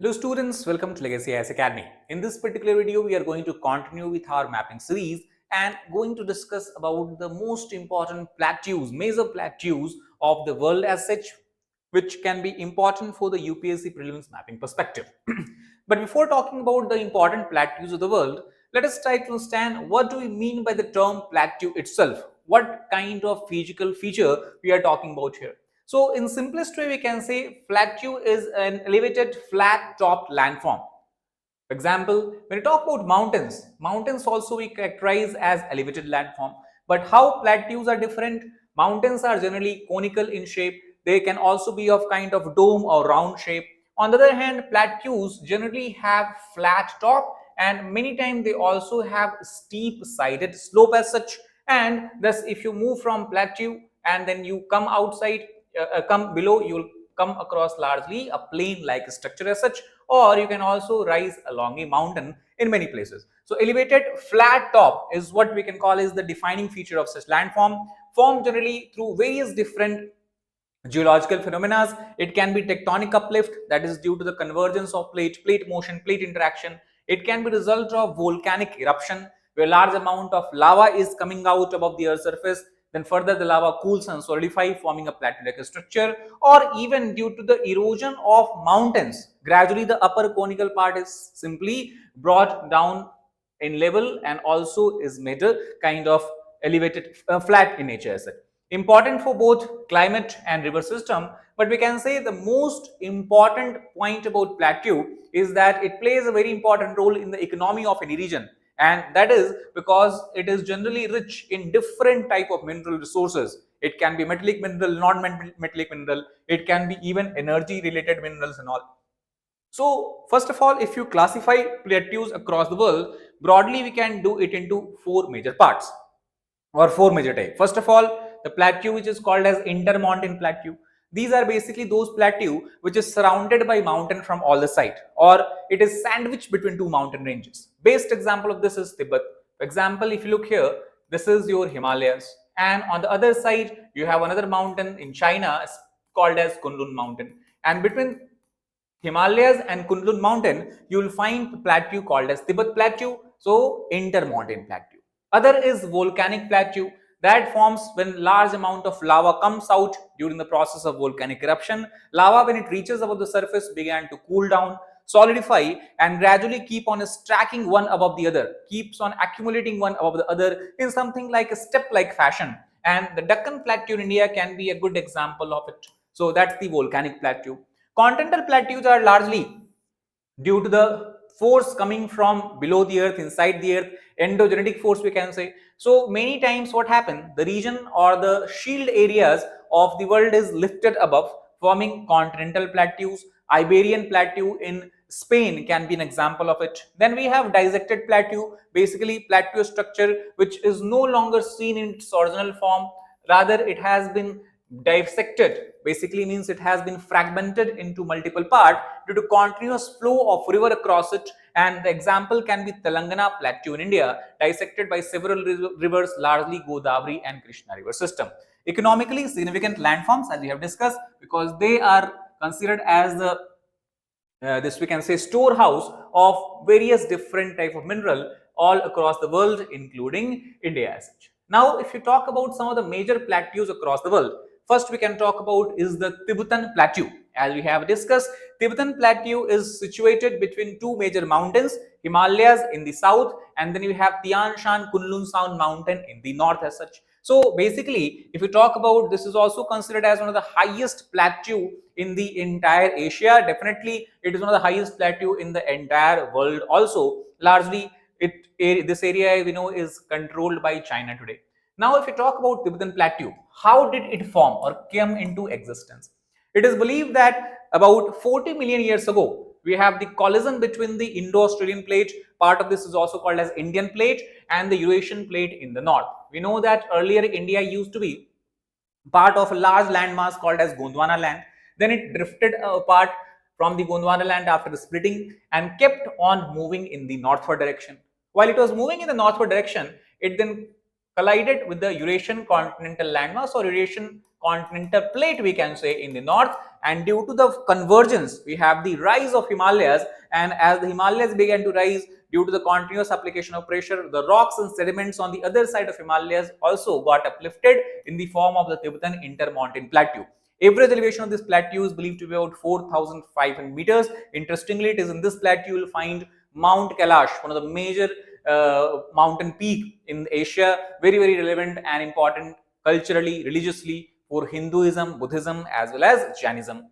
Hello students, welcome to Legacy IS Academy. In this particular video, we are going to continue with our mapping series and going to discuss about the most important plateaus, major plateaus of the world as such, which can be important for the UPSC Prelims mapping perspective. But before talking about the important plateaus of the world, let us try to understand what do we mean by the term plateau itself. What kind of physical feature we are talking about here. So in simplest way, we can say plateau is an elevated flat topped landform. For example, when we talk about mountains, mountains also we characterize as elevated landform. But how plateaus are different? Mountains are generally conical in shape. They can also be of kind of dome or round shape. On the other hand, plateaus generally have flat top and many times they also have steep sided slope as such. And thus, if you move from plateau and then you come outside, come below, you will come across largely a plain like structure as such, or you can also rise along a mountain in many places. So elevated flat top is what we can call is the defining feature of such landform, formed generally through various different geological phenomena. It can be tectonic uplift, that is due to the convergence of plate motion, plate interaction. It can be result of volcanic eruption where large amount of lava is coming out above the earth's surface. Then further the lava cools and solidifies, forming a plateau-like structure, or even due to the erosion of mountains. Gradually the upper conical part is simply brought down in level and also is made a kind of elevated flat in nature as such. Important for both climate and river system, but we can say the most important point about plateau is that it plays a very important role in the economy of any region, and that is because it is generally rich in different type of mineral resources. It can be metallic mineral, non-metallic mineral, it can be even energy related minerals and all. So first of all, if you classify plateaus across the world, broadly we can do it into four major parts or four major types. First of all, the plateau which is called as intermountain plateau. These are basically those plateau which is surrounded by mountain from all the side, or it is sandwiched between two mountain ranges. Best example of this is Tibet. For example, if you look here, this is your Himalayas, and on the other side you have another mountain in China called as Kunlun mountain, and between Himalayas and Kunlun mountain, you will find plateau called as Tibet plateau, so intermountain plateau. Other is volcanic plateau that forms when large amount of lava comes out during the process of volcanic eruption. Lava, when it reaches above the surface, began to cool down, solidify, and gradually keep on stacking one above the other, keeps on accumulating one above the other in something like a step-like fashion. And the Deccan Plateau in India can be a good example of it. So that's the volcanic plateau. Continental plateaus are largely due to the force coming from below the earth, inside the earth, endogenetic force we can say. So many times what happens, the region or the shield areas of the world is lifted above, forming continental plateaus. Iberian plateau in Spain can be an example of it. Then we have dissected plateau, basically plateau structure which is no longer seen in its original form, rather it has been dissected, basically means it has been fragmented into multiple parts due to continuous flow of river across it. And the example can be Telangana plateau in India, dissected by several rivers, largely Godavari and Krishna river system. Economically significant landforms, as we have discussed, because they are considered as the this we can say storehouse of various different type of mineral all across the world, including India as such. Now, if you talk about some of the major plateaus across the world, first we can talk about is the Tibetan Plateau. As we have discussed, Tibetan Plateau is situated between two major mountains, Himalayas in the south, and then you have Tian Shan Kunlun Sound mountain in the north as such. So basically, if you talk about, this is also considered as one of the highest plateau in the entire Asia. Definitely, it is one of the highest plateau in the entire world also. Largely, this area we know is controlled by China today. Now, if you talk about Tibetan Plateau, how did it form or came into existence? It is believed that about 40 million years ago, we have the collision between the Indo-Australian plate, part of this is also called as Indian plate, and the Eurasian plate in the north. We know that earlier India used to be part of a large landmass called as Gondwana land. Then it drifted apart from the Gondwana land after the splitting and kept on moving in the northward direction. While it was moving in the northward direction, it then collided with the Eurasian continental landmass or Eurasian continental plate, we can say, in the north, and due to the convergence we have the rise of Himalayas, and as the Himalayas began to rise due to the continuous application of pressure, the rocks and sediments on the other side of Himalayas also got uplifted in the form of the Tibetan intermountain plateau. Average elevation of this plateau is believed to be about 4,500 meters. Interestingly, it is in this plateau you will find Mount Kailash, one of the major mountain peak in Asia, very relevant and important culturally, religiously for Hinduism, Buddhism as well as Jainism.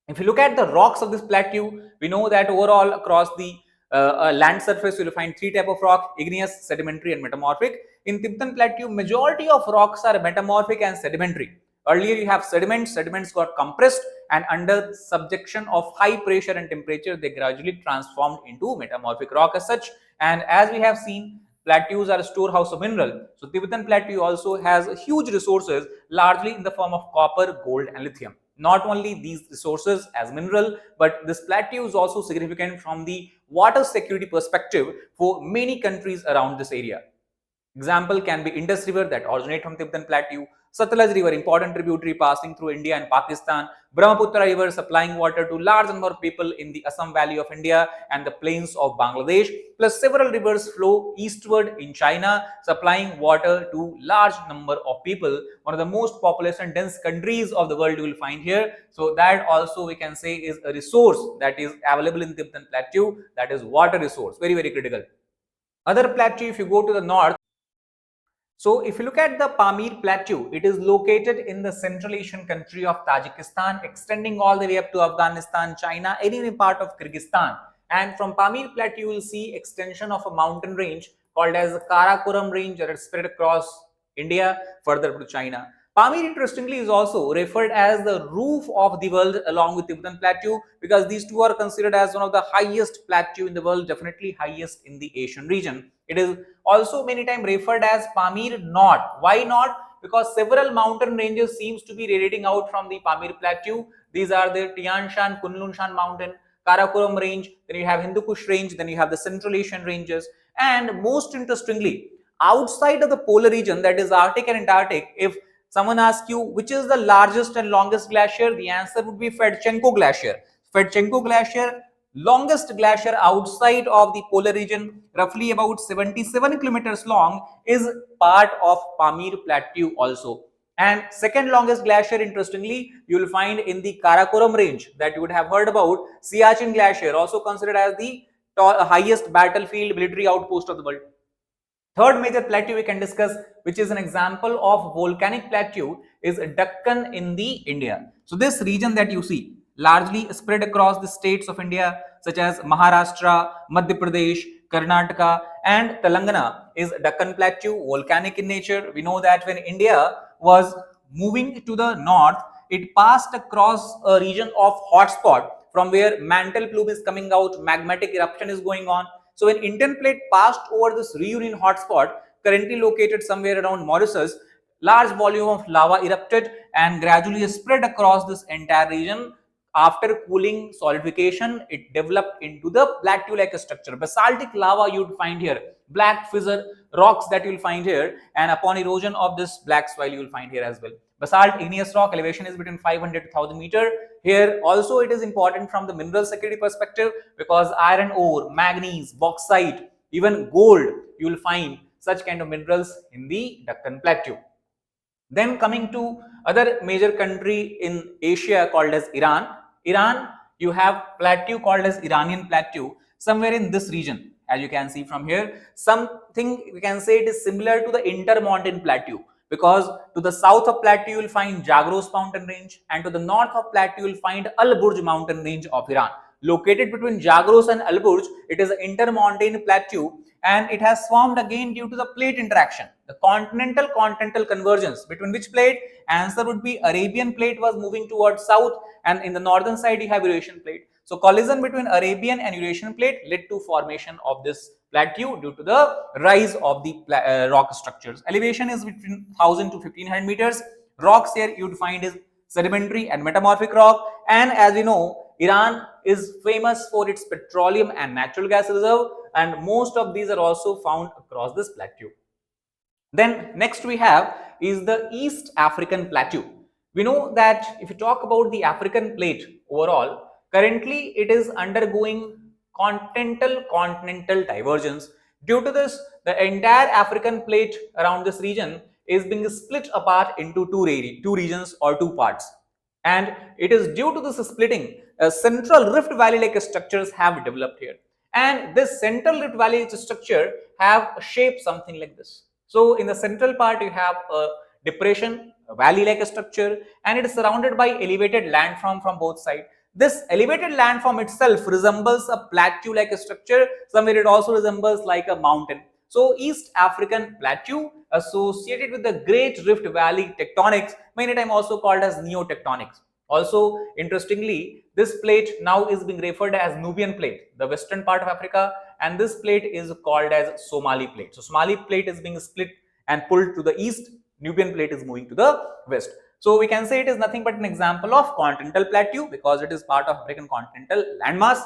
If you look at the rocks of this plateau, we know that overall across the land surface you will find three types of rock: igneous, sedimentary and metamorphic. In Tibetan plateau, majority of rocks are metamorphic and sedimentary. Earlier you have sediments got compressed, and under subjection of high pressure and temperature they gradually transformed into metamorphic rock as such. And as we have seen, plateaus are a storehouse of mineral. So Tibetan plateau also has huge resources, largely in the form of copper, gold and lithium. Not only these resources as mineral, but this plateau is also significant from the water security perspective for many countries around this area. Example can be Indus River that originate from Tibetan Plateau, Satluj River, important tributary passing through India and Pakistan, Brahmaputra River supplying water to large number of people in the Assam Valley of India and the plains of Bangladesh, plus several rivers flow eastward in China supplying water to large number of people, one of the most population dense countries of the world you will find here. So that also we can say is a resource that is available in Tibetan Plateau, that is water resource, very critical. Other plateau, if you go to the north, so if you look at the Pamir Plateau, it is located in the Central Asian country of Tajikistan, extending all the way up to Afghanistan, China, any part of Kyrgyzstan. And from Pamir Plateau, you will see extension of a mountain range called as Karakoram range that is spread across India further to China. Pamir, interestingly, is also referred as the roof of the world along with Tibetan Plateau, because these two are considered as one of the highest plateau in the world, definitely highest in the Asian region. It is also many times referred as Pamir Knot. Why not? Because several mountain ranges seems to be radiating out from the Pamir Plateau. These are the Tian Shan, Kunlun Shan mountain, Karakoram range, then you have Hindu Kush range, then you have the Central Asian ranges. And most interestingly, outside of the polar region, that is Arctic and Antarctic, if someone asks you which is the largest and longest glacier, the answer would be Fedchenko Glacier. Fedchenko Glacier, longest glacier outside of the polar region, roughly about 77 kilometers long, is part of Pamir Plateau also. And second longest glacier, interestingly, you will find in the Karakoram range that you would have heard about, Siachen Glacier, also considered as the highest battlefield military outpost of the world. Third major plateau we can discuss, which is an example of volcanic plateau, is Deccan in the India. So this region that you see largely spread across the states of India such as Maharashtra, Madhya Pradesh, Karnataka and Telangana is Deccan Plateau, volcanic in nature. We know that when India was moving to the north, it passed across a region of hotspot from where mantle plume is coming out, magmatic eruption is going on. So when Indian plate passed over this reunion hotspot, currently located somewhere around Mauritius, large volume of lava erupted and gradually spread across this entire region. After cooling solidification, it developed into the plateau-like structure. Basaltic lava you would find here, black fissure rocks that you will find here, and upon erosion of this black soil you will find here as well. Basalt igneous rock elevation is between 500 to 1000 meter. Here also it is important from the mineral security perspective because iron ore, manganese, bauxite, even gold, you will find such kind of minerals in the Deccan Plateau. Then coming to other major country in Asia called as Iran. Iran, you have plateau called as Iranian Plateau somewhere in this region. As you can see from here, something we can say it is similar to the Intermountain Plateau, because to the south of plateau you will find Zagros mountain range and to the north of plateau you will find Al Burj mountain range of Iran. Located between Zagros and Al Burj, it is an intermountain plateau and it has formed again due to the plate interaction. The continental convergence between which plate? Answer would be Arabian plate was moving towards south and in the northern side you have Eurasian plate. So collision between Arabian and Eurasian plate led to formation of this plateau due to the rise of the rock structures. Elevation is between 1000 to 1500 meters. Rocks here you would find is sedimentary and metamorphic rock, and as we know Iran is famous for its petroleum and natural gas reserve, and most of these are also found across this plateau. Then next we have is the East African Plateau, We know that if you talk about the African plate overall, currently it is undergoing continental divergence. Due to this, the entire African plate around this region is being split apart into two regions or two parts. And it is due to this splitting, central rift valley like structures have developed here. And this central rift valley structure have shaped something like this. So in the central part, you have a depression, a valley like a structure, and it is surrounded by elevated landform from both sides. This elevated landform itself resembles a plateau like a structure. Somewhere it also resembles like a mountain. So East African Plateau associated with the Great Rift Valley tectonics, many times also called as neotectonics. Also, interestingly, this plate now is being referred as Nubian plate, the western part of Africa, and this plate is called as Somali plate. So Somali plate is being split and pulled to the east, Nubian plate is moving to the west. So we can say it is nothing but an example of continental plateau because it is part of African continental landmass.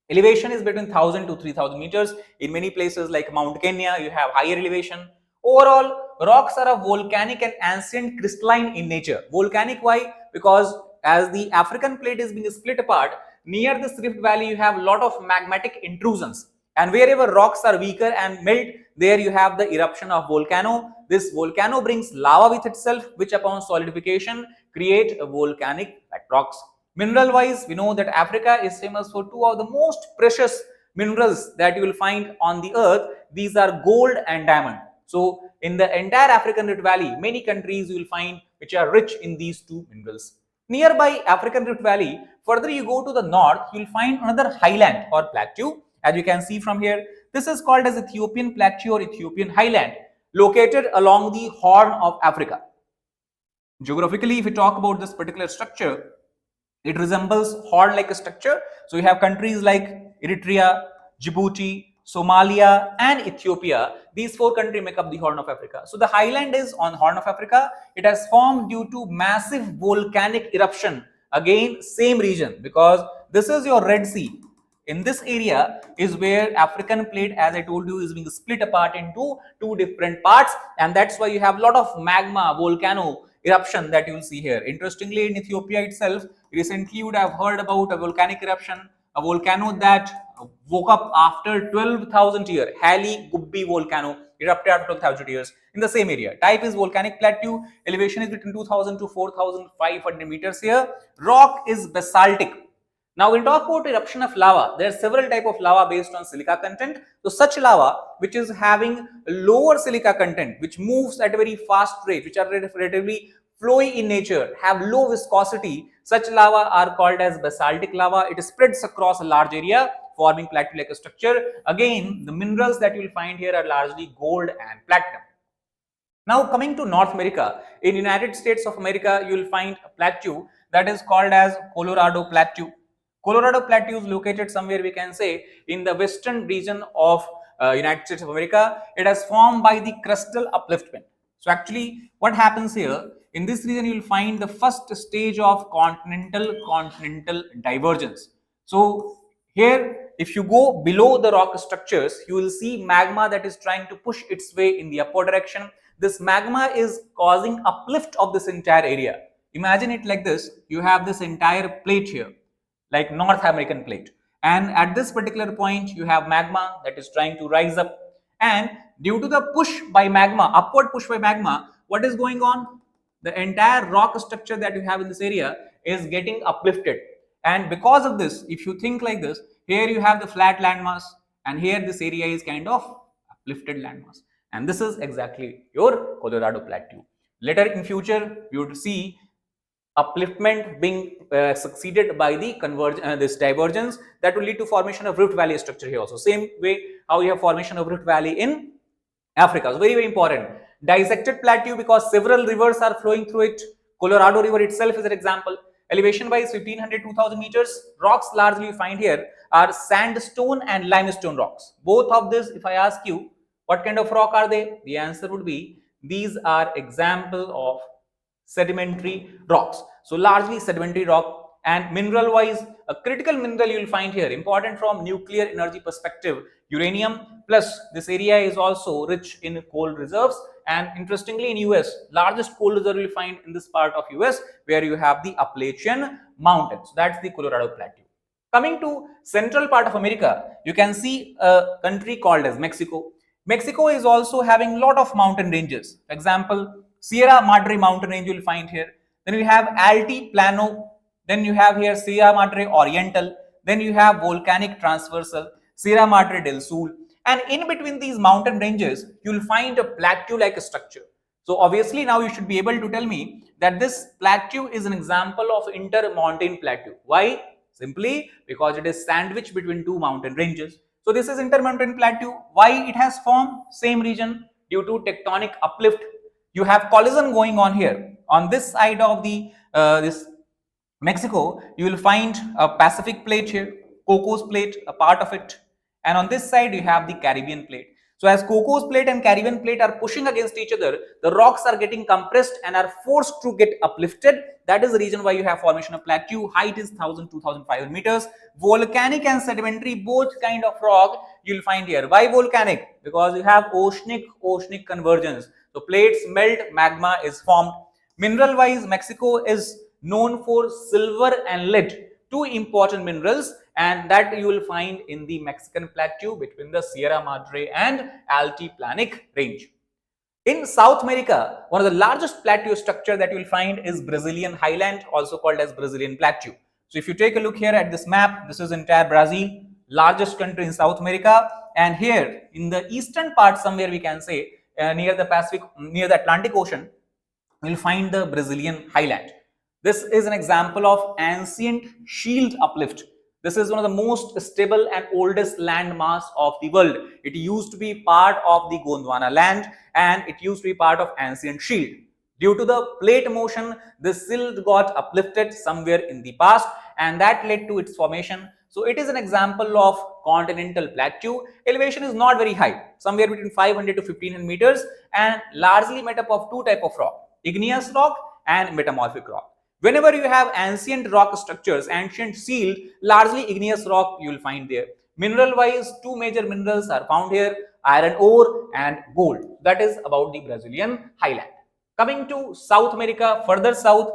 Elevation is between 1000 to 3000 meters. In many places like Mount Kenya, you have higher elevation. Overall, rocks are of volcanic and ancient crystalline in nature. Volcanic, why? Because as the African plate is being split apart, near this rift valley, you have a lot of magmatic intrusions. And wherever rocks are weaker and melt, there you have the eruption of volcano. This volcano brings lava with itself, which upon solidification create a volcanic rocks. Mineral wise, we know that Africa is famous for two of the most precious minerals that you will find on the earth. These are gold and diamond. So in the entire African Rift Valley, many countries you will find which are rich in these two minerals. Nearby African Rift Valley, further you go to the north, you will find another highland or plateau. As you can see from here, this is called as Ethiopian Plateau or Ethiopian Highland, located along the Horn of Africa. Geographically, if we talk about this particular structure, it resembles horn-like structure. So you have countries like Eritrea, Djibouti, Somalia, and Ethiopia. These four countries make up the Horn of Africa. So the highland is on Horn of Africa. It has formed due to massive volcanic eruption. Again, same region because this is your Red Sea. In this area is where African plate, as I told you, is being split apart into two different parts, and that's why you have a lot of magma, volcano eruption that you will see here. Interestingly, in Ethiopia itself, recently you would have heard about a volcanic eruption, a volcano that woke up after 12,000 years. Hali Gubbi volcano erupted after 12,000 years in the same area. Type is volcanic plateau. Elevation is between 2,000 to 4,500 meters here. Rock is basaltic. Now we'll talk about eruption of lava. There are several types of lava based on silica content. So such lava which is having lower silica content, which moves at a very fast rate, which are relatively flowy in nature, have low viscosity, such lava are called as basaltic lava. It spreads across a large area, forming plateau-like structure. Again, the minerals that you will find here are largely gold and platinum. Now coming to North America, in United States of America, you will find a plateau that is called as Colorado Plateau. Colorado Plateau is located somewhere, we can say, in the western region of United States of America. It has formed by the crustal upliftment. So actually what happens here, in this region you will find the first stage of continental divergence. So here if you go below the rock structures, you will see magma that is trying to push its way in the upward direction. This magma is causing uplift of this entire area. Imagine it like this, you have this entire plate here, like North American plate, and at this particular point you have magma that is trying to rise up, and due to the push by magma, upward push by magma, what is going on? The entire rock structure that you have in this area is getting uplifted, and because of this, if you think like this, here you have the flat landmass and here this area is kind of uplifted landmass, and this is exactly your Colorado Plateau. Later in future you would see upliftment being succeeded by the this divergence that will lead to formation of rift valley structure here also. Same way how you have formation of rift valley in Africa. So very important. Dissected plateau because several rivers are flowing through it. Colorado River itself is an example. Elevation wise 1500 2000 meters. Rocks largely you find here are sandstone and limestone rocks. Both of this, if I ask you what kind of rock are they, the answer would be these are example of sedimentary rocks. So largely sedimentary rock. And mineral wise, a critical mineral you will find here, important from nuclear energy perspective, uranium. Plus this area is also rich in coal reserves, and interestingly in US, largest coal reserve you will find in this part of US, where you have the Appalachian Mountains. That's the Colorado Plateau. Coming to central part of America, you can see a country called as Mexico. Mexico is also having lot of mountain ranges. For example, Sierra Madre mountain range you will find here. Then we have Altiplano. Then you have here Sierra Madre Oriental. Then you have volcanic transversal, Sierra Madre del Sur. And in between these mountain ranges, you will find a plateau-like structure. So obviously now you should be able to tell me that this plateau is an example of intermountain plateau. Why? Simply because it is sandwiched between two mountain ranges. So this is intermountain plateau. Why it has formed? Same region, due to tectonic uplift. You have collision going on here. On this side of the this Mexico, you will find a Pacific plate here, Cocos plate, a part of it, and on this side you have the Caribbean plate. So as Cocos plate and Caribbean plate are pushing against each other, the rocks are getting compressed and are forced to get uplifted. That is the reason why you have formation of plateau. Height is 1,000-2,500 meters. Volcanic and sedimentary, both kind of rock you will find here. Why volcanic? Because you have oceanic convergence. So plates melt, magma is formed. Mineral wise, Mexico is known for silver and lead, two important minerals, and that you will find in the Mexican plateau between the Sierra Madre and Altiplanic range. In South America, one of the largest plateau structure that you will find is Brazilian highland, also called as Brazilian plateau. So if you take a look here at this map, this is entire Brazil, largest country in South America, and here in the eastern part somewhere we can say near the Pacific, near the Atlantic Ocean, you will find the Brazilian highland. This is an example of ancient shield uplift. This is one of the most stable and oldest landmass of the world. It used to be part of the Gondwana land and it used to be part of ancient shield. Due to the plate motion, the shield got uplifted somewhere in the past and that led to its formation. So it is an example of continental plateau. Elevation is not very high, somewhere between 500 to 1500 meters, and largely made up of two types of rock, igneous rock and metamorphic rock. Whenever you have ancient rock structures, ancient shield, largely igneous rock you will find there. Mineral wise, two major minerals are found here, iron ore and gold. That is about the Brazilian highland. Coming to South America, further south,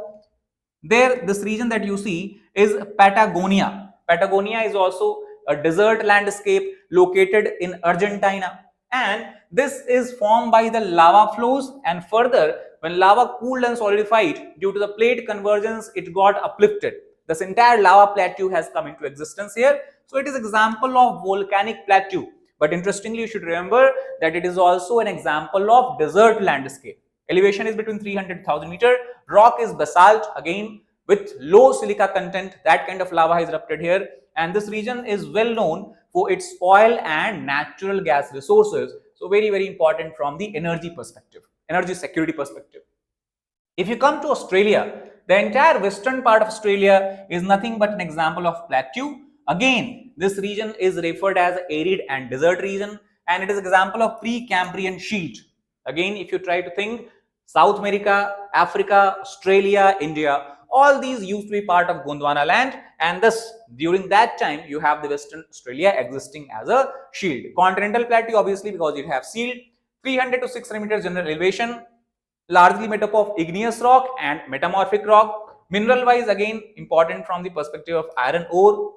there this region that you see is Patagonia. Patagonia is also a desert landscape located in Argentina, and this is formed by the lava flows, and further when lava cooled and solidified due to the plate convergence, it got uplifted. This entire lava plateau has come into existence here. So it is an example of volcanic plateau. But interestingly, you should remember that it is also an example of desert landscape. Elevation is between 300,000 meter. Rock is basalt, again with low silica content. That kind of lava has erupted here. And this region is well known for its oil and natural gas resources. So very, very important from the energy perspective, energy security perspective. If you come to Australia, the entire western part of Australia is nothing but an example of plateau. Again, this region is referred as arid and desert region, and it is an example of Precambrian shield. Again, if you try to think, South America, Africa, Australia, India, all these used to be part of Gondwana land, and thus during that time you have the Western Australia existing as a shield. Continental plateau obviously because you have shield, 300 to 600 meters general elevation, largely made up of igneous rock and metamorphic rock. Mineral wise, again important from the perspective of iron ore,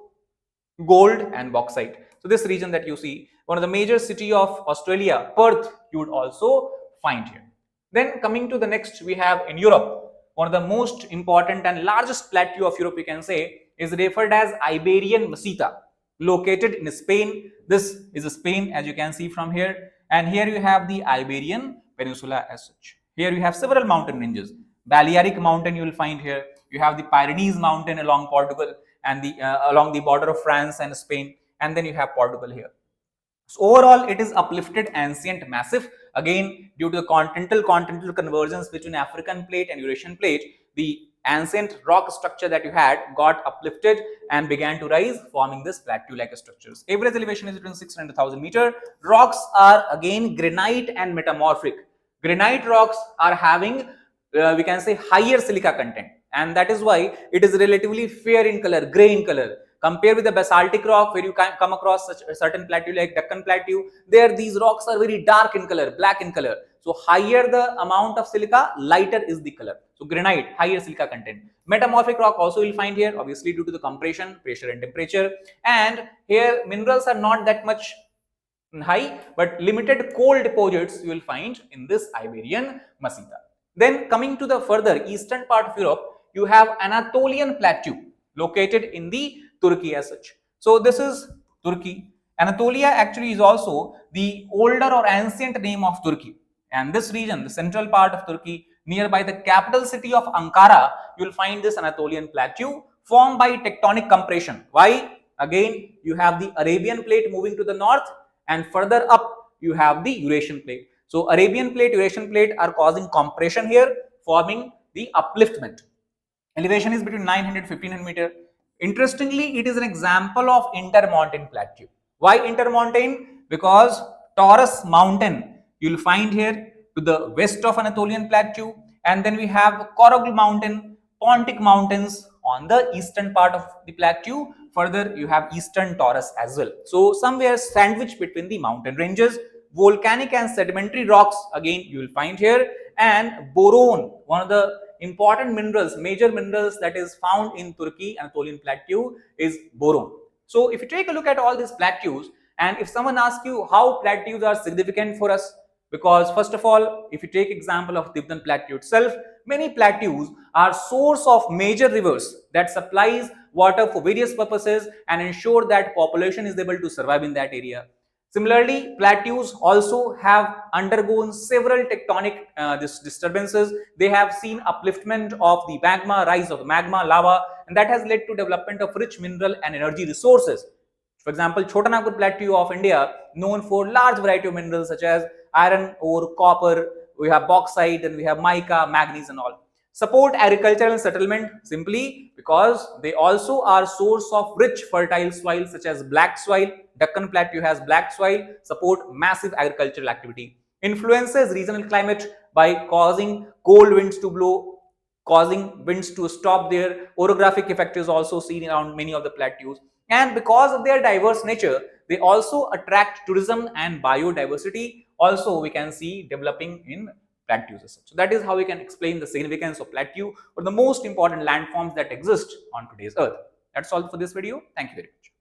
gold and bauxite. So this region that you see, one of the major city of Australia, Perth, you would also find here. Then coming to the next, we have in Europe, one of the most important and largest plateau of Europe, you can say, is referred as Iberian Meseta, located in Spain. This is Spain, as you can see from here, and here you have the Iberian Peninsula as such. Here you have several mountain ranges. Balearic Mountain you will find here. You have the Pyrenees Mountain along Portugal and the along the border of France and Spain, and then you have Portugal here. So overall, it is uplifted ancient massif. Again, due to the continental convergence between African plate and Eurasian plate, the ancient rock structure that you had got uplifted and began to rise, forming this plateau-like structures. Average elevation is between 600,000 meter. Rocks are again granite and metamorphic. Granite rocks are having we can say higher silica content, and that is why it is relatively fair in color, gray in color. Compare with the basaltic rock where you can come across such a certain plateau like Deccan Plateau. There these rocks are very dark in color, black in color. So higher the amount of silica, lighter is the color. So granite, higher silica content. Metamorphic rock also you'll find here, obviously due to the compression, pressure and temperature. And here minerals are not that much high, but limited coal deposits you will find in this Iberian Masita. Then coming to the further eastern part of Europe, you have Anatolian Plateau located in the Turkey as such. So this is Turkey. Anatolia actually is also the older or ancient name of Turkey. And this region, the central part of Turkey, nearby the capital city of Ankara, you will find this Anatolian Plateau formed by tectonic compression. Why? Again, you have the Arabian plate moving to the north, and further up you have the Eurasian plate. So Arabian plate, Eurasian plate are causing compression here, forming the upliftment. Elevation is between 900 1500 meter. Interestingly, it is an example of intermontane plateau. Why intermontane? Because Taurus mountain you will find here to the west of Anatolian plateau, and then we have Korogl mountain, Pontic mountains on the eastern part of the plateau. Further, you have eastern Taurus as well. So somewhere sandwiched between the mountain ranges. Volcanic and sedimentary rocks again you will find here, and boron, one of the important minerals, major minerals that is found in Turkey Anatolian plateau is boron. So if you take a look at all these plateaus, and if someone asks you how plateaus are significant for us, because first of all, if you take example of Tibetan plateau itself, many plateaus are source of major rivers that supplies water for various purposes and ensure that population is able to survive in that area. Similarly, plateaus also have undergone several tectonic disturbances. They have seen upliftment of the magma, rise of the magma, lava, and that has led to development of rich mineral and energy resources. For example, Chotanagpur Plateau of India, known for large variety of minerals such as iron ore, copper, we have bauxite, and we have mica, manganese and all. Support agricultural settlement simply because they also are source of rich fertile soil such as black soil. Deccan Plateau has black soil, support massive agricultural activity. Influences regional climate by causing cold winds to blow, causing winds to stop there. Orographic effect is also seen around many of the plateaus. And because of their diverse nature, they also attract tourism and biodiversity. Also, we can see developing in plateaus. So that is how we can explain the significance of plateau or the most important landforms that exist on today's earth. That's all for this video. Thank you very much.